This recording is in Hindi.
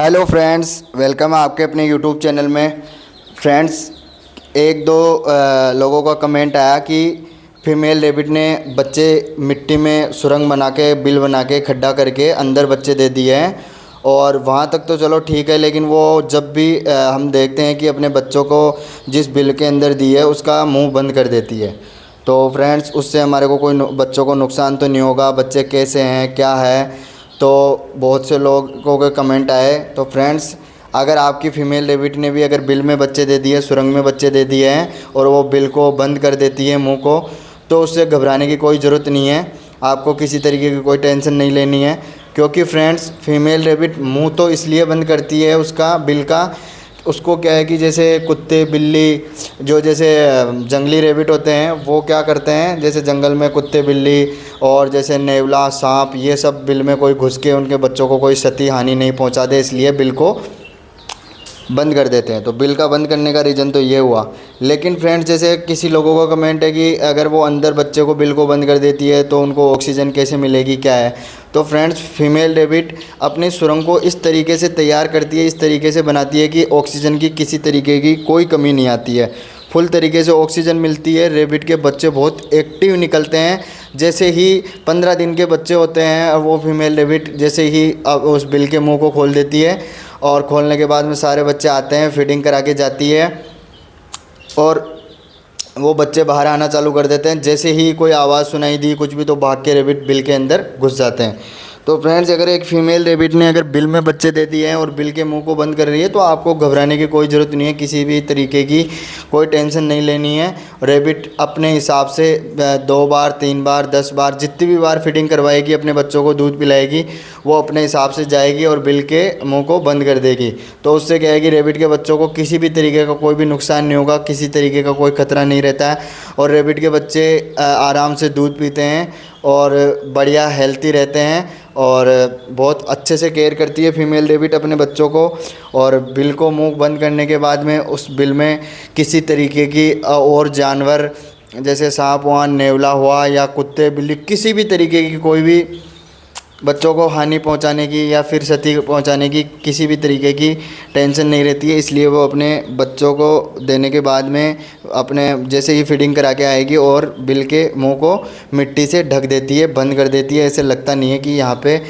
हेलो फ्रेंड्स, वेलकम है आपके अपने यूट्यूब चैनल में। फ्रेंड्स, एक दो लोगों का कमेंट आया कि फीमेल रैबिट ने बच्चे मिट्टी में सुरंग बना के, बिल बना के, खड्डा करके अंदर बच्चे दे दिए हैं। और वहाँ तक तो चलो ठीक है, लेकिन वो जब भी हम देखते हैं कि अपने बच्चों को जिस बिल के अंदर दी है उसका मुंह बंद कर देती है। तो फ्रेंड्स, उससे हमारे को कोई बच्चों को नुकसान तो नहीं होगा? बच्चे कैसे हैं, क्या है? तो बहुत से लोगों के कमेंट आए। तो फ्रेंड्स, अगर आपकी फ़ीमेल रैबिट ने भी अगर बिल में बच्चे दे दिए, सुरंग में बच्चे दे दिए हैं और वो बिल को बंद कर देती है, मुंह को, तो उससे घबराने की कोई ज़रूरत नहीं है। आपको किसी तरीके की कोई टेंशन नहीं लेनी है, क्योंकि फ्रेंड्स, फ़ीमेल रैबिट मुंह तो इसलिए बंद करती है उसका, बिल का। उसको क्या है कि जैसे कुत्ते बिल्ली, जो जैसे जंगली रैबिट होते हैं, वो क्या करते हैं, जैसे जंगल में कुत्ते बिल्ली और जैसे नेवला सांप, ये सब बिल में कोई घुस के उनके बच्चों को कोई क्षति हानि नहीं पहुंचा दे, इसलिए बिल को बंद कर देते हैं। तो बिल का बंद करने का रीज़न तो ये हुआ। लेकिन फ्रेंड्स, जैसे किसी लोगों का कमेंट है कि अगर वो अंदर बच्चे को, बिल को बंद कर देती है तो उनको ऑक्सीजन कैसे मिलेगी, क्या है? तो फ्रेंड्स, फीमेल रैबिट अपनी सुरंग को इस तरीके से तैयार करती है, इस तरीके से बनाती है कि ऑक्सीजन की किसी तरीके की कोई कमी नहीं आती है। फुल तरीके से ऑक्सीजन मिलती है। रैबिट के बच्चे बहुत एक्टिव निकलते हैं। जैसे ही 15 दिन के बच्चे होते हैं और वो फीमेल रैबिट जैसे ही उस बिल के मुंह को खोल देती है, और खोलने के बाद में सारे बच्चे आते हैं, फीडिंग करा के जाती है और वो बच्चे बाहर आना चालू कर देते हैं। जैसे ही कोई आवाज़ सुनाई दी, कुछ भी, तो भाग के रैबिट बिल के अंदर घुस जाते हैं। तो फ्रेंड्स, अगर एक फ़ीमेल रैबिट ने अगर बिल में बच्चे दे दिए हैं और बिल के मुंह को बंद कर रही है, तो आपको घबराने की कोई ज़रूरत नहीं है, किसी भी तरीके की कोई टेंशन नहीं लेनी है। रैबिट अपने हिसाब से 2 बार, 3 बार, 10 बार, जितनी भी बार फीडिंग करवाएगी, अपने बच्चों को दूध पिलाएगी, वो अपने हिसाब से जाएगी और बिल के मुंह को बंद कर देगी। तो उससे क्या है कि रैबिट के बच्चों को किसी भी तरीके का कोई भी नुकसान नहीं होगा, किसी तरीके का कोई खतरा नहीं रहता है। और रैबिट के बच्चे आराम से दूध पीते हैं और बढ़िया हेल्थी रहते हैं, और बहुत अच्छे से केयर करती है फीमेल रैबिट अपने बच्चों को। और बिल को मुंह बंद करने के बाद में उस बिल में किसी तरीके की और जानवर, जैसे सांप हुआ, नेवला हुआ, या कुत्ते बिल्ली, किसी भी तरीके की कोई भी बच्चों को हानि पहुंचाने की या फिर क्षति पहुंचाने की किसी भी तरीके की टेंशन नहीं रहती है। इसलिए वो अपने बच्चों को देने के बाद में अपने जैसे ही फीडिंग करा के आएगी और बिल के मुंह को मिट्टी से ढक देती है, बंद कर देती है। ऐसे लगता नहीं है कि यहाँ पे